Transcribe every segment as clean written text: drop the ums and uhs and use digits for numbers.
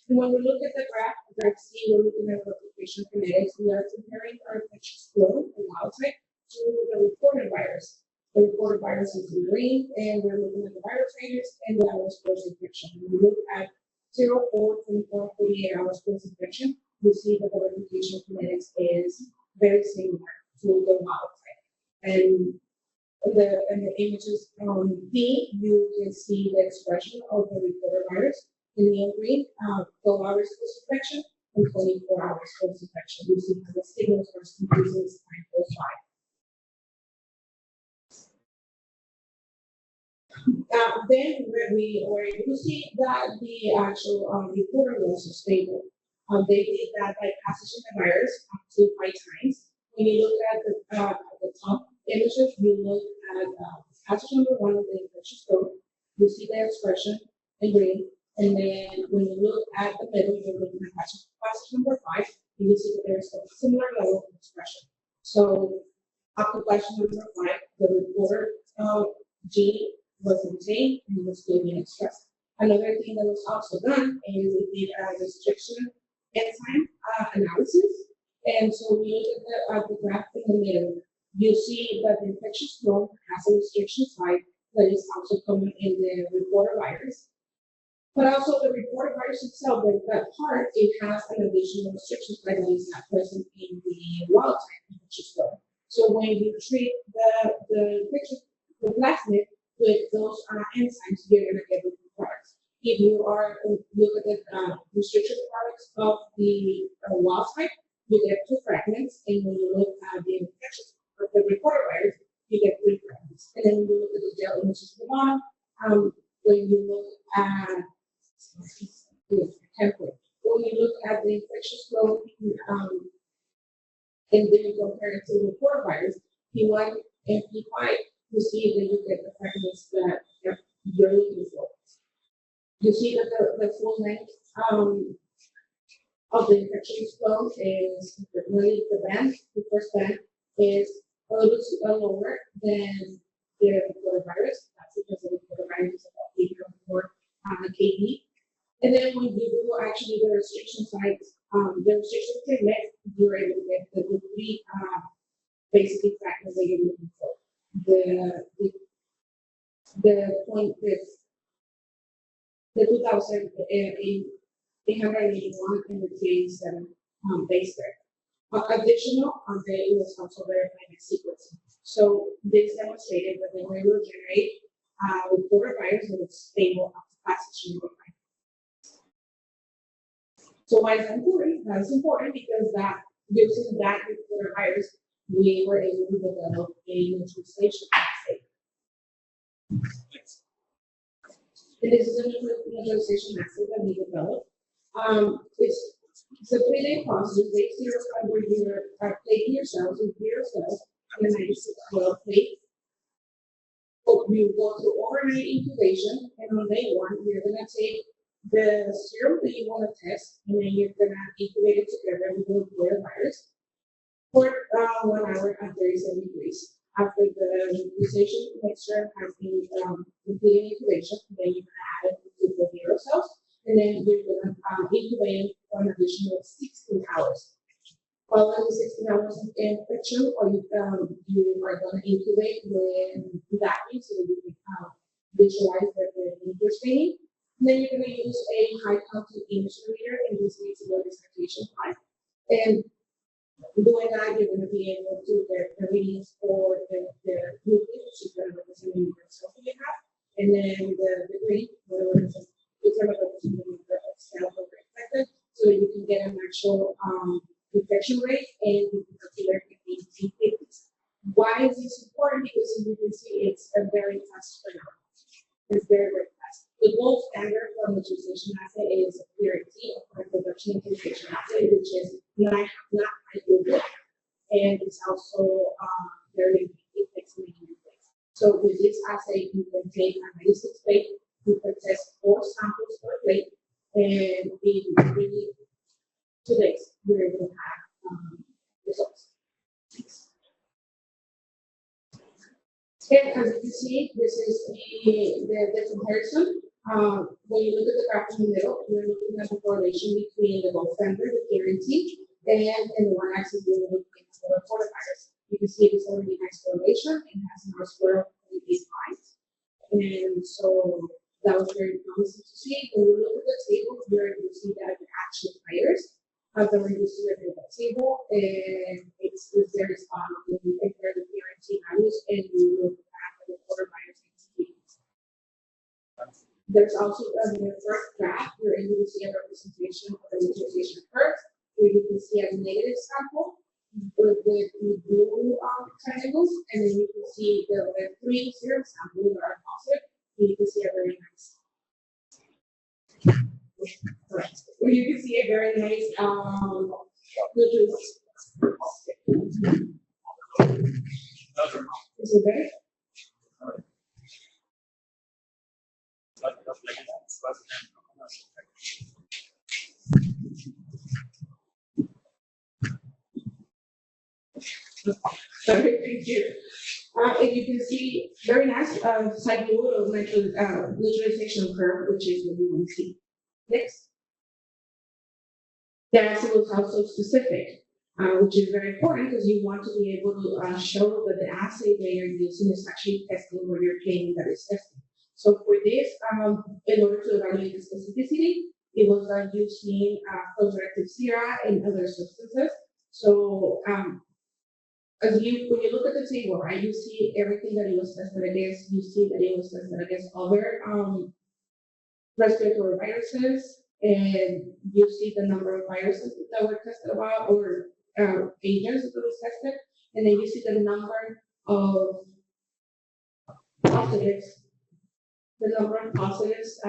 And when we look at the graph, see we're looking at replication kinetics. We are comparing our infectious clone, the wild type, to the reported virus. The reported virus is in green, and we're looking at the virus titers and the hours post-infection. When we look at 0, 4, 24, 48 hours post-infection, we see that the replication kinetics is very similar to the wild type. And the images on B, you can see the expression of the reported virus in the green, 12 hours post-infection and 24 hours post-infection. You see how the signals are increasing as time goes by. Then we were able to see that the actual reporter was stable. They did that by passaging the virus up to 5 times. When you look at the top images, you look at passage number 1 of the infectious code, you see the expression in green, and then when you look at the middle, you're looking at passage number 5, and you see that there's a similar level of expression. So up to passage number 5, the reporter gene was retained and was still being expressed. Another thing that was also done is we did a restriction enzyme analysis. And so we look at the graph in the middle. You see that the infectious clone has a restriction site that is also common in the reporter virus. But also the reporter virus itself, that part, it has an additional restriction site that is not present in the wild type infectious clone. So when you treat the plasmid with those enzymes, you're going to get different products. If you are look at the restriction products of the wild type, you get 2 fragments, and when you look at the infectious or the reporter virus, you get 3 fragments. And then when you look at the gel images at the bottom, when you look at when you look at the infectious clone, and then you compare it to the reporter virus, P1 and P5, you see that you get the fragments that you're looking for. You see that the full length of the infectious clone is really the band. The first band is a little lower than the reporter virus. That's because the reporter virus is about 8.4 kb. And then when you do actually the restriction sites, the restriction can met, you're able to get the 3 basic fragments that you're looking for. The point is the 2,881 and the 387 base pair. Additional, it was also verified by sequencing. So this demonstrated that they were able to generate reporter virus that was stable after passage number 5. So why is that important? That's important because that using that reporter virus, we were able to develop a neutralization assay. And this is a neutralization assay that we developed. It's a 3-day process. Day 0 where you are plating your cells with 0 cells on a 96-well plate. We go through overnight incubation, and on day 1, you're going to take the serum that you want to test, and then you're going to incubate it together with the reporter virus for 1 hour at 37 degrees. After the neutralization mixture has been completed incubation, then you're going to add it to the 0 cells, and then you're going to incubate it for an additional 16 hours. Following the 16 hours of infection, or you are going to incubate with vacuum so that you can visualize the interesting. And then you're going to use a high-throughput image reader, and this needs a low dissertation time. And doing that, you're going to be able to get the readings for the nucleus, which is going to represent the number of cells that you have, and then the green, it's going to represent the number of cells that are infected, so that you can get an actual infection rate, and you can calculate the AT50s. Why is this important? Because as you can see, it's a very fast turnaround. It's very, very fast. The gold standard for neutralization assay is purity or production neutralization assay, which is not high throughput, and it's also very it takes many days. So with this assay, you can take a 96 plate, you can test 4 samples per plate, and in really 2 days, you're able to have results. And as you can see, this is the comparison When you look at the graph in the middle, you're looking at the correlation between the gold standard, the guarantee, and the one axis you're looking at the reported virus. You can see it's a really nice correlation. It has an R-square of 0.85. And so that was very promising to see. When we look at the table, here you see that the actual players that were used to the table, and it's very spot on when you compare the guarantee values and you look at the reported virus. There's also the first graph, you're able to see a representation of the neutralization curve, where you can see a negative sample with blue triangles, and then you can see the three zero samples that are positive, and you can see a very nice, correct, where you can see a very nice neutralization. Is it better? Sorry, thank you. And you can see very nice side view of neutralization curve, which is what you want to see. Next. The assay was also specific, which is very important because you want to be able to show that the assay that you're using is actually testing what you're claiming that it's testing. So for this, in order to evaluate the specificity, it was using photoreactive sera and other substances. So when you look at the table, right, you see everything that it was tested against. You see that it was tested against other respiratory viruses, and you see the number of viruses that were tested about or agents that was tested, and then you see the number of positives. The number of positives,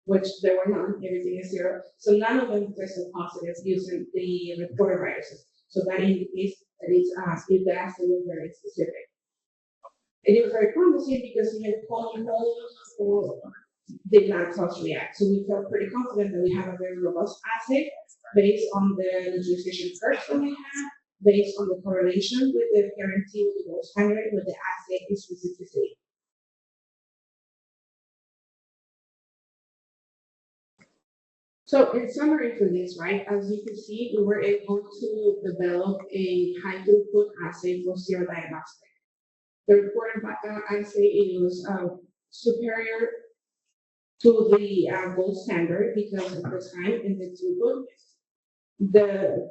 which there were none, everything is zero. So none of them tested positive using the reported viruses. So that indicates that it's if the assay was very specific. And it was very promising because we had polymoles or did not cross-react. So we felt pretty confident that we have a very robust assay based on the neutralization curves that we have, based on the correlation with the guarantee with the gold standard, with the assay and specificity. So in summary for this, right, as you can see, we were able to develop a high throughput assay for sera diagnostic. The reported assay was superior to the gold standard because of the time and the throughput. The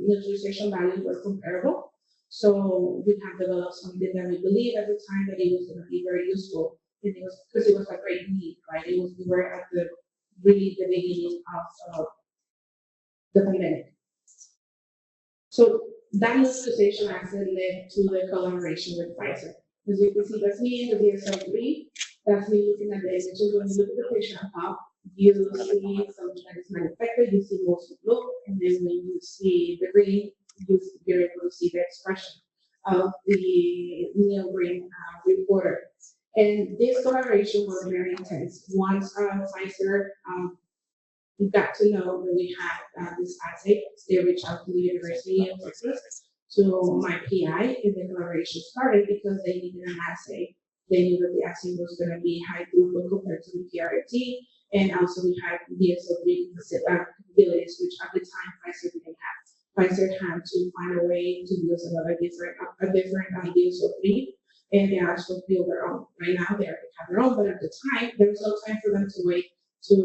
neutralization values were comparable. So we have developed something that we believe at the time that it was going to be very useful. And it was because it was a great need, right? We were at the beginning of the pandemic. So that neutralization assay led to the collaboration with Pfizer. As you can see, that's me in the DSL-3. That's me looking at the images. When you look at the patient top, you see something that is manufactured, you see mostly blue, and then when you see the green, you're able to see the expression of the neo-green reporter. And this collaboration was very intense. Once Pfizer got to know that we had this assay, they reached out to the University of Texas, to my PI, and the collaboration started because they needed an assay. They knew that the assay was going to be high throughput compared to the PRT, and also we had DSL-3 capabilities, which at the time Pfizer didn't have. Pfizer had to find a way to use a different DSL-3, and they also build their own. Right now they already have their own, but at the time there was no time for them to wait to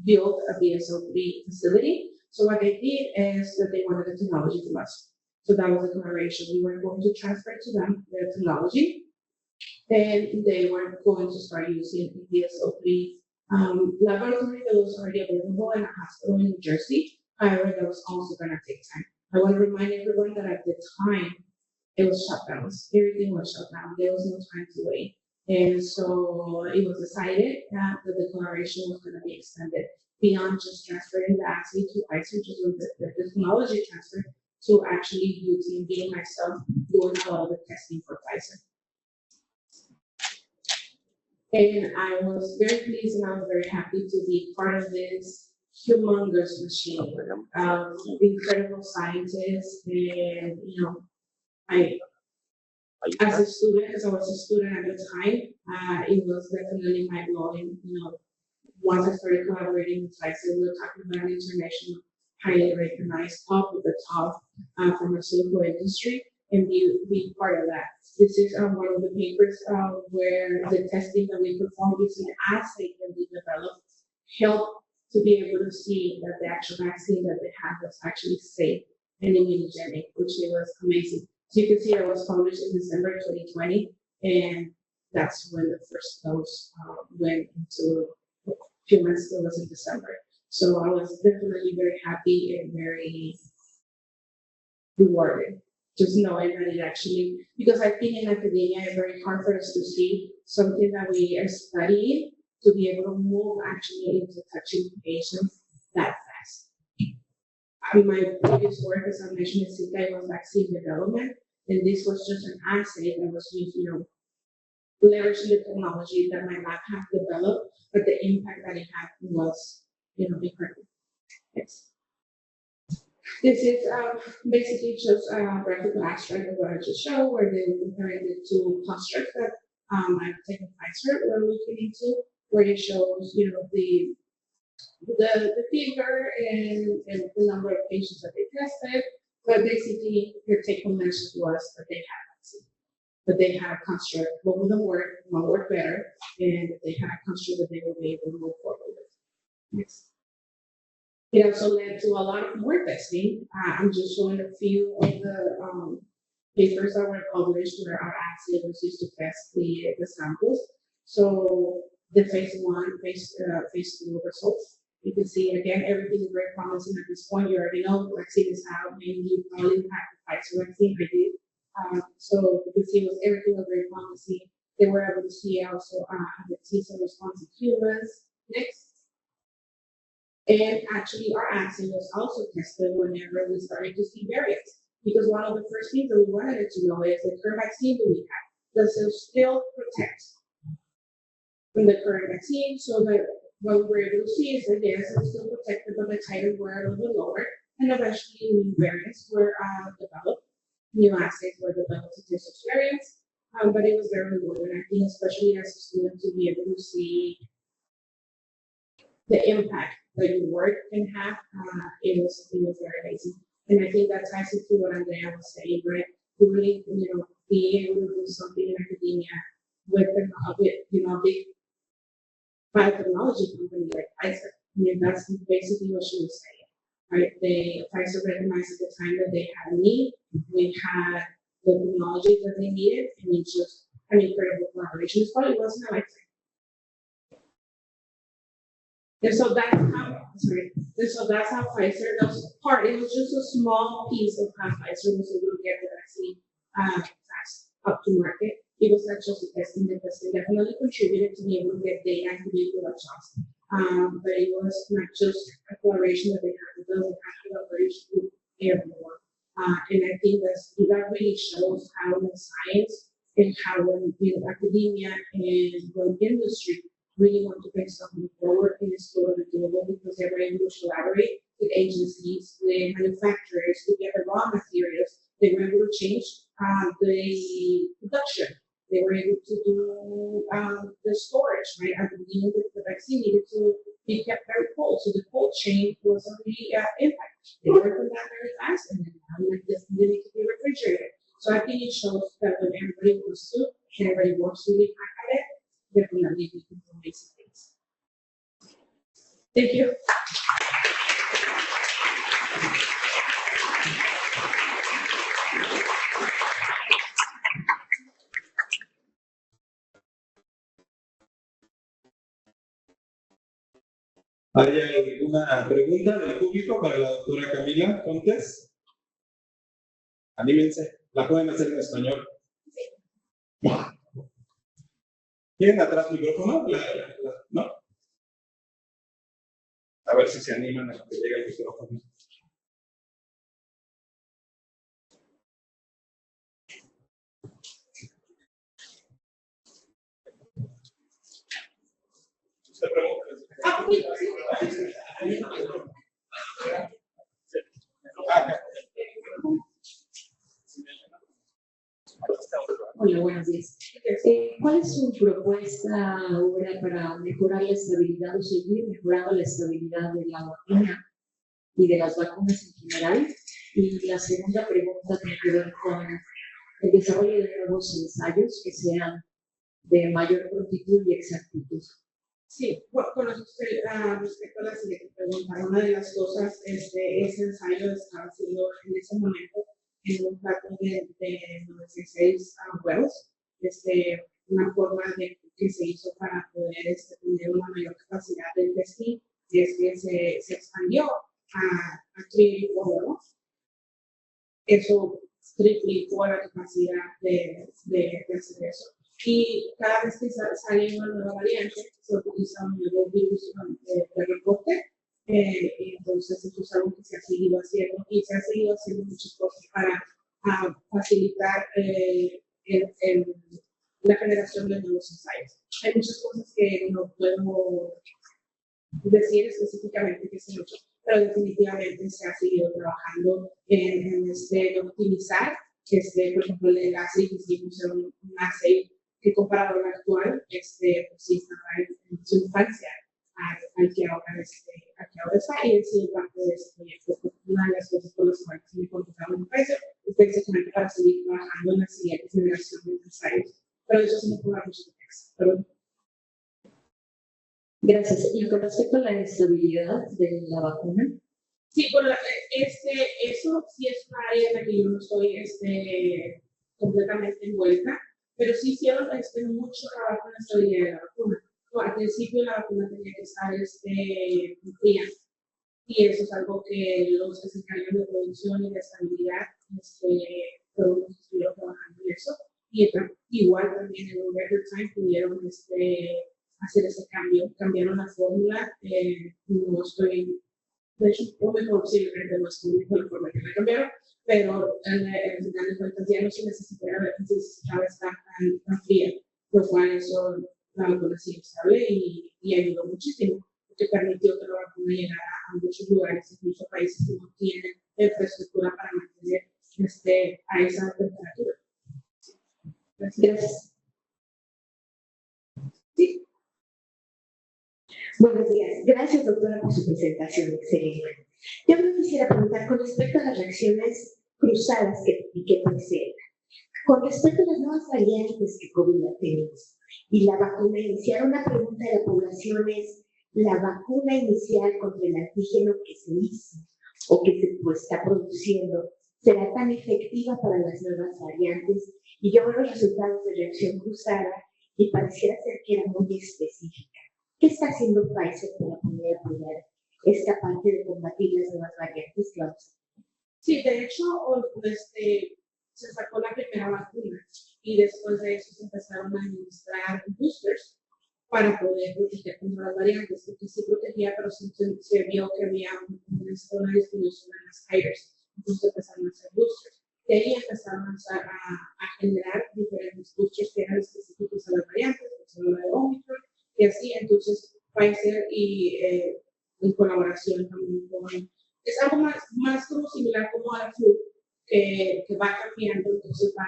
build a DSL-3 facility. So what they did is that they wanted the technology from us. So that was a collaboration. We were going to transfer to them their technology, and they were going to start using DSL-3 laboratory that was already available in a hospital in New Jersey. However, that was also going to take time. I want to remind everyone that at the time, it was shutdowns. Everything was shut down. There was no time to wait. And so it was decided that the collaboration was going to be extended beyond just transferring the assay to Pfizer, just the technology transfer, to actually using me myself doing a lot of the testing for Pfizer. And I was very pleased and I was very happy to be part of this humongous machine of incredible scientists. And I As a student, as I was a student at the time, it was definitely mind-blowing. Once I started collaborating with Pfizer, we were talking about an international, highly recognized, top of the top pharmaceutical industry, and be part of that. This is one of the papers where the testing that we performed using the assay that we developed helped to be able to see that the actual vaccine that they had was actually safe and immunogenic, which it was amazing. So you can see it was published in December 2020, and that's when the first dose went into humans. It was in December. So I was definitely very happy and very rewarded, just knowing that it actually, because I think in academia it's very hard for us to see something that we are studying to be able to move actually into touching patients that fast. My previous work, as I mentioned, in Zika was vaccine development, and this was just an assay that was used, leveraging the technology that my lab had developed, but the impact that it had was, incredible. Yes. This is basically just a graphical abstract of what I just showed, where they were comparing the two constructs that I've taken Pfizer we're looking into, where it shows, the figure and the number of patients that they tested, but basically their take-home message was that they had vaccine, but they had a construct. Both of them worked, one worked better, and they had a construct that they will be able to move forward with. Next. It also led to a lot of more testing. I'm just showing a few of the papers that were published where our assay was used to test the samples. So the phase 1, phase 2 results. You can see again, everything is very promising at this point. You already know the vaccine is out. Maybe you probably had the Pfizer vaccine. I did. So you can see everything was very promising. They were able to see also the T-cell response in humans. Next. And actually, our assay was also tested whenever we started to see variants. Because one of the first things that we wanted to know is the current vaccine that we have, does it still protect from the current vaccine? So that what we were able to see is that yes, it's still protected, but the titers were a little bit lower. And eventually, new variants were developed, new assays were developed to test those variants. But it was very rewarding, I think, especially as a student, to be able to see the impact that your work can have. It was very amazing. And I think that ties into what Andrea was saying, right? To really, be able to do something in academia with a big biotechnology company like Pfizer. That's basically what she was saying, right? Pfizer recognized at the time that they had a need. We had the technology that they needed, and it's just an incredible collaboration. It's probably wasn't a lifetime. And so that's how Pfizer, that was part, it was just a small piece of how Pfizer was able to get the vaccine fast up to market. It was not just the testing definitely contributed to be able to get data and to be able to adjust. But it was not just a collaboration that they had to build, they had to collaboration with everyone. And I think that really shows how the science and how academia and the industry really want to bring something forward in this sort of doable, because they were able to collaborate with agencies, with manufacturers to get the raw materials. They were able to change the production. They were able to do the storage, right? At the beginning, the vaccine needed to be kept very cold. So the cold chain was already impacted. They worked on that very fast, and then this needed to be refrigerated. So I think it shows that when everybody wants to, and everybody works really hard at it, definitely we can do amazing things. Thank you. ¿Hay alguna pregunta del público para la doctora Camila Fontes? Anímense, la pueden hacer en español. ¿Tienen atrás micrófono? ¿No? A ver si se animan a que llegue el micrófono. ¿Usted pregunta? Hola, buenos días. ¿Cuál es su propuesta ahora para mejorar la estabilidad o seguir mejorando la estabilidad de la vacuna y de las vacunas en general? Y la segunda pregunta tiene que ver con el desarrollo de nuevos ensayos que sean de mayor prontitud y exactitud. Sí, bueno, respecto a la siguiente pregunta, una de las cosas, ese ensayo estaba haciendo en ese momento en un plato de 96 huevos, una forma que se hizo para poder tener una mayor capacidad de testing, es que se expandió a triplicó, ¿no? Eso triplicó la capacidad de hacer eso. Y cada vez que sale una nueva variante, se utiliza un nuevo virus de reporte. Entonces, eso es algo que se ha seguido haciendo y se ha seguido haciendo muchas cosas para facilitar la generación de nuevos ensayos. Hay muchas cosas que no puedo decir específicamente que se ha hecho, pero definitivamente se ha seguido trabajando en optimizar. Por ejemplo, el assay que hicimos era un assay que comparado al actual, pues sí estaba en su infancia al que ahora está, y he sido parte de ese proyecto. Una de las cosas por las cuales me contrataron en Pfizer es precisamente para seguir trabajando en la siguiente generación de ensayos. Pero eso se me puede dar mucho texto. Pero gracias. Y con respecto a la estabilidad de la vacuna. Sí, bueno, eso sí es una área en la que yo no estoy completamente envuelta, pero sí hicieron mucho trabajo en la estabilidad de la vacuna. Al principio la vacuna tenía que estar fría, y eso es algo que los que se encargan de producción y de estabilidad todos estuvieron trabajando en eso, y igual también en un record time pudieron hacer ese cambio, cambiaron la fórmula, no estoy, de hecho, mejor sí, no estoy la forma que la cambiaron, pero al final de cuentas ya no se necesitaba estar tan fría, por lo cual eso la vacuna sigue estable y ayudó muchísimo, porque permitió que la vacuna llegara a muchos lugares, incluso a países que no tienen infraestructura para mantener a esa temperatura. Gracias. Sí. Buenos días. Gracias, doctora, por su presentación. Excelente. Yo me quisiera preguntar con respecto a las reacciones cruzadas que presenta. Con respecto a las nuevas variantes que COVID ha tenido y la vacuna inicial, una pregunta de la población es, ¿la vacuna inicial contra el antígeno que se hizo o que se está produciendo será tan efectiva para las nuevas variantes? Y yo veo los resultados de reacción cruzada y pareciera ser que era muy específica. ¿Qué está haciendo Pfizer para poder apoyar esta parte de combatir las nuevas variantes que vamos a tener? Sí, de hecho, se sacó la primera vacuna y después de eso se empezaron a administrar boosters para poder proteger contra las variantes, porque sí protegía, pero se vio que había una distribución en las titers, entonces empezaron a hacer boosters. De ahí empezaron a generar diferentes boosters que eran específicos a las variantes, como la de Omicron, y así. Entonces Pfizer y en colaboración también con, es algo más como similar como a la flu, que va cambiando, entonces va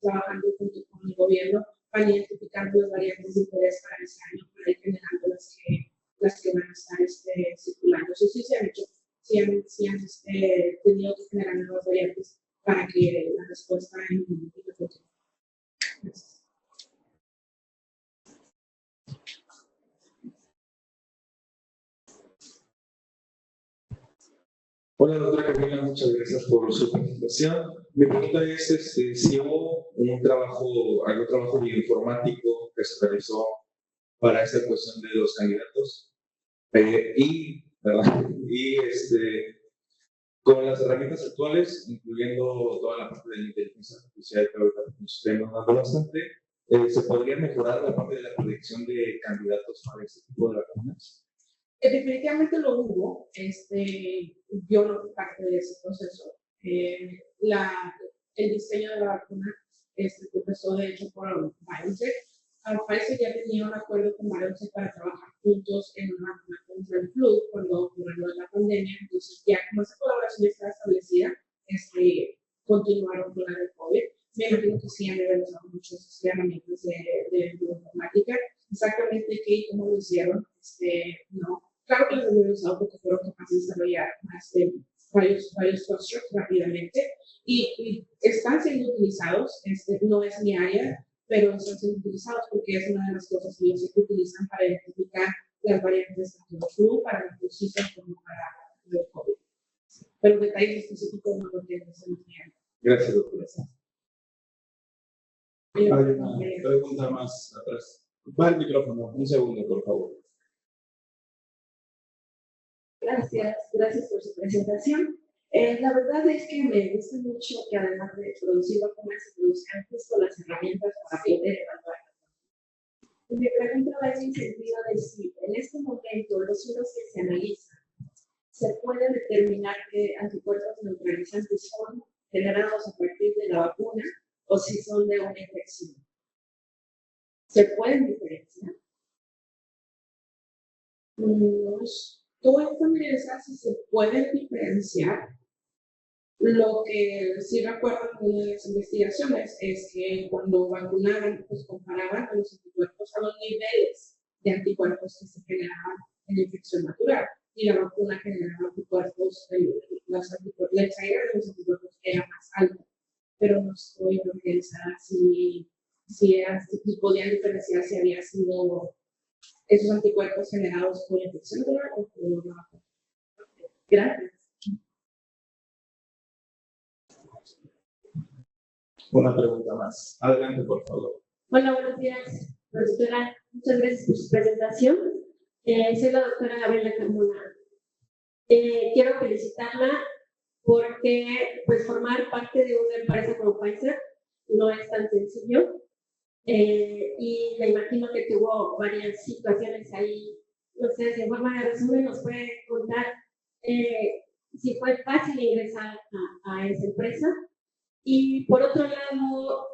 trabajando junto con el gobierno para identificar las variantes de interés para ese año, para ir generando las que van a estar circulando. Eso sí se ha hecho, sí han tenido que generar nuevas variantes para que la respuesta en un continúe. Gracias. Hola, doctora Camila, muchas gracias por su presentación. Mi pregunta es si hubo algún trabajo bioinformático que se realizó para esta cuestión de los candidatos con las herramientas actuales, incluyendo toda la parte de la inteligencia artificial que ahorita nos estén dando bastante, ¿se podría mejorar la parte de la predicción de candidatos para este tipo de vacunas? Definitivamente lo hubo. Yo no fui parte de ese proceso. El diseño de la vacuna empezó de hecho por Biontech. Pfizer ya tenía un acuerdo con Biontech para trabajar juntos en una vacuna contra el flu cuando ocurrió la pandemia. Entonces, ya como esa colaboración estaba establecida, continuaron con la de COVID. me imagino que sí han realizado muchas herramientas de bioinformática. Exactamente qué y cómo lo hicieron, no. Claro que los han usado porque fueron capaces de desarrollar varios constructs rápidamente y están siendo utilizados. No es mi área, pero están siendo utilizados porque es una de las cosas que ellos utilizan para identificar las variantes tanto de flu, para el flu como para el COVID. Pero detalles específicos no lo tengo en mi área. Gracias, doctora. Hay una pregunta más atrás. Va el micrófono, un segundo, por favor. Gracias por su presentación. La verdad es que me gusta mucho que además de producir vacunas, se produzcan justo las herramientas para poder evaluar. Mi pregunta va en el sentido de si en este momento los usos que se analizan se puede determinar qué anticuerpos neutralizantes son generados a partir de la vacuna o si son de una infección. ¿Se pueden diferenciar? No estoy familiarizada si se pueden diferenciar. Lo que sí recuerdo de las investigaciones es que cuando vacunaban, pues comparaban los anticuerpos a los niveles de anticuerpos que se generaban en la infección natural. Y la vacuna generaba anticuerpos, la salida de los anticuerpos era más alta. Pero no estoy familiarizada si podían diferenciar si había sido esos anticuerpos generados por infección natural o por la vacuna. Gracias. Una pregunta más. Adelante, por favor. Hola, buenos días, doctora. Muchas gracias por su presentación. Soy la doctora Gabriela Carmona. Quiero felicitarla porque pues, formar parte de una empresa como Pfizer no es tan sencillo. Y me imagino que tuvo varias situaciones ahí. No sé, si en forma de resumen nos puede contar si fue fácil ingresar a esa empresa. Y por otro lado,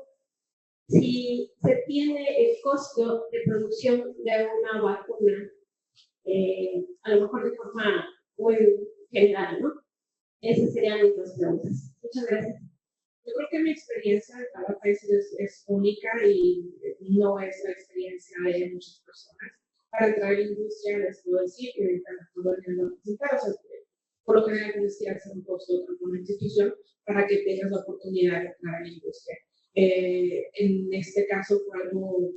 si se tiene el costo de producción de una vacuna, a lo mejor de forma muy general, ¿no? Esas serían mis dos preguntas. Muchas gracias. Yo creo que mi experiencia de cada país es única y no es la experiencia de muchas personas. Para entrar en la industria, les puedo decir que ahorita todo el mundo necesita, o sea, por lo general tienes que hacer un costo con una institución para que tengas la oportunidad de entrar en la industria. En este caso fue algo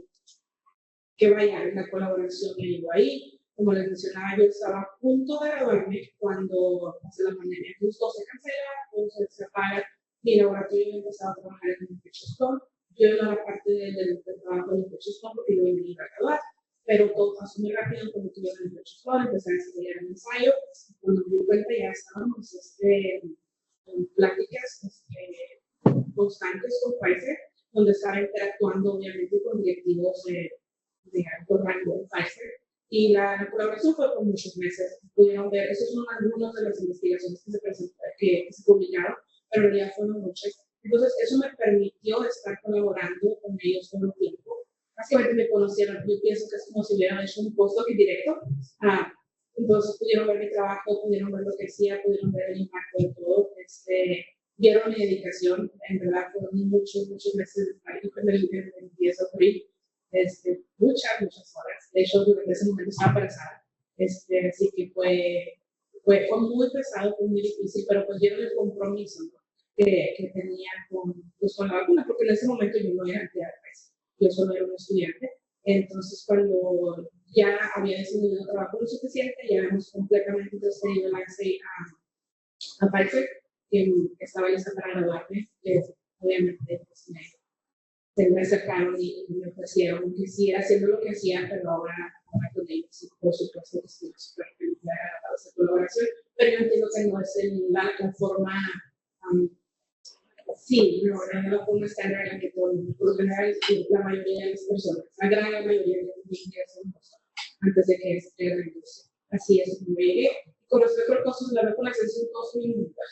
que vaya en la colaboración que llegó ahí. Como les mencionaba, yo estaba a punto de graduarme cuando pasó la pandemia. Justo se cancela, todo se apaga. Mi laboratorio empezaba a trabajar en infectious code. Yo no era parte del trabajo de infectious code porque yo me iba a graduar, pero todo pasó muy rápido cuando tuve el infectious code, empecé a desarrollar un ensayo. Cuando me di cuenta ya estábamos en pláticas constantes con Pfizer, donde estaba interactuando obviamente con directivos de alto rango de Pfizer. Y la colaboración fue por muchos meses. Pudieron ver, esos son algunas de las investigaciones que se publicaron, pero en realidad fueron muchas. Entonces, eso me permitió estar colaborando con ellos todo el tiempo. Básicamente me conocieron, yo pienso que es como si hubieran hecho un postdoc directo. Entonces, pudieron ver mi trabajo, pudieron ver lo que hacía, pudieron ver el impacto de todo. Vieron mi dedicación, en verdad, fueron muchos meses de estar aquí cuando el empiezo a abrir. Muchas horas. De hecho, durante ese momento estaba embarazada. Así que fue muy pesado, fue muy difícil, pero pues vieron el compromiso, ¿no? que tenía con la vacuna, porque en ese momento yo no era empleada, yo solo era un estudiante. Entonces, cuando ya había decidido trabajo lo suficiente, ya habíamos completamente transferido el assay a Pfizer, que estaba lista para graduarme, obviamente pues, me acercaron y me ofrecieron que siguiera haciendo lo que hacía, pero ahora con ellos, y por supuesto que estoy súper feliz de haber agarrado esa colaboración, pero yo entiendo que no es la forma, sí, no la forma estándar en la que por lo general la mayoría de las personas, la gran mayoría de las personas, antes de que esté la industria. Así es como llegué. Con respecto al costo de la vacuna, es un costo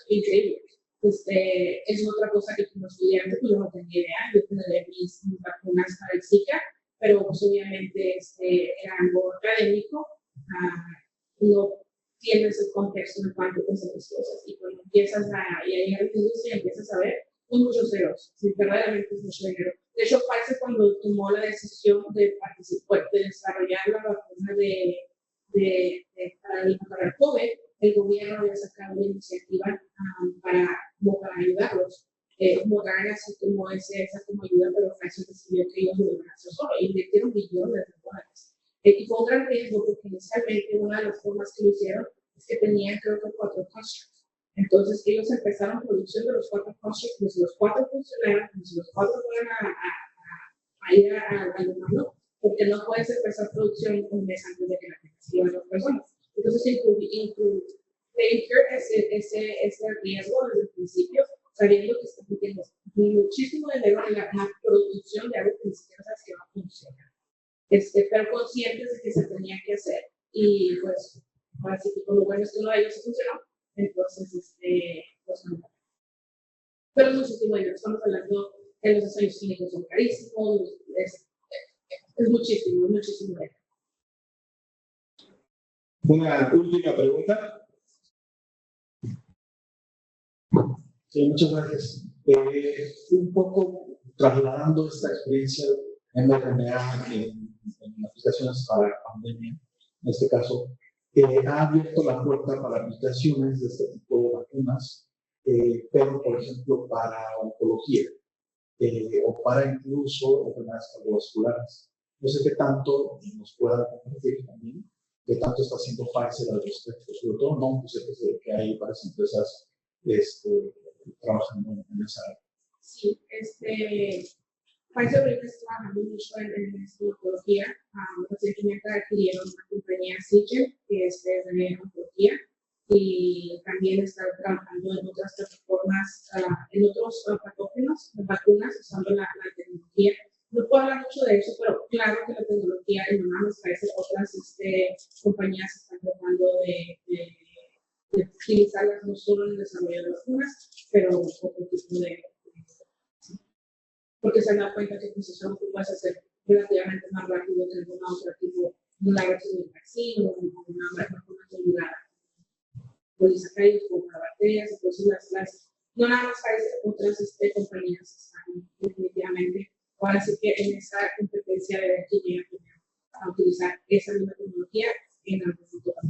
increíble. Es otra cosa que como estudiante pues yo no tenía idea. Yo tenía mis vacunas para el Zika, pero pues obviamente era algo académico. No tienes el contexto en cuanto a esas cosas. Y cuando empiezas a llegar a la industria, empiezas a ver son muchos ceros, sí, verdaderamente es mucho dinero. De hecho, Pfizer cuando tomó la decisión de participar, de desarrollar la vacuna para el COVID, el gobierno había sacado una iniciativa para ayudarlos. Moderna sí tomó esa como ayuda, pero Pfizer decidió que ellos lo iban a hacer solo y invirtieron billones de dólares. Y fue un gran riesgo porque inicialmente una de las formas que lo hicieron es que tenían creo que 4 constructs. Entonces ellos empezaron producción de los 4 constructs, pues los 4 funcionaron, pues los 4 fueron a ir al humano, porque no puedes empezar producción un mes antes de que la tengas que llevar a las personas. Entonces incluir ese riesgo desde el principio, sabiendo que estás metiendo muchísimo dinero en la producción de algo que ni siquiera sabes que va a funcionar. Pero conscientes de que se tenía que hacer. Y pues, ahora sí que lo bueno es que uno de ellos funcionó. Entonces, pues no. Pero es muchísimo dinero. Estamos hablando de los ensayos clínicos son carísimos. Es muchísimo dinero. Una última pregunta. Sí, muchas gracias. Un poco trasladando esta experiencia de mRNA en aplicaciones para pandemia, en este caso, ha abierto la puerta para aplicaciones de este tipo de vacunas, pero, por ejemplo, para oncología o para incluso enfermedades cardiovasculares. No sé qué tanto nos pueda compartir también, qué tanto está haciendo Pfizer al respecto, sobre todo no, pues que hay varias empresas trabajando en esa área. Sí, Pfizer ahorita está trabajando mucho en oncología. Recientemente adquirieron una compañía Seagen, que es de oncología, y también está trabajando en otras plataformas, en otros patógenos, en vacunas, usando la tecnología. No puedo hablar mucho de eso, pero claro que la tecnología en una nos parece otras compañías están tratando de utilizarlas no solo en el desarrollo de vacunas, pero otro tipo de porque se dan cuenta que pues eso lo puedes hacer relativamente más rápido que alguna otra tipo, una versión del vaccino o una vacuna regulada. Polisacáridos como para bacterias, entonces no nada más Pfizer, otras compañías están definitivamente, ahora sí que en esa competencia de ver quién llega primero a utilizar esa misma tecnología en algún futuro.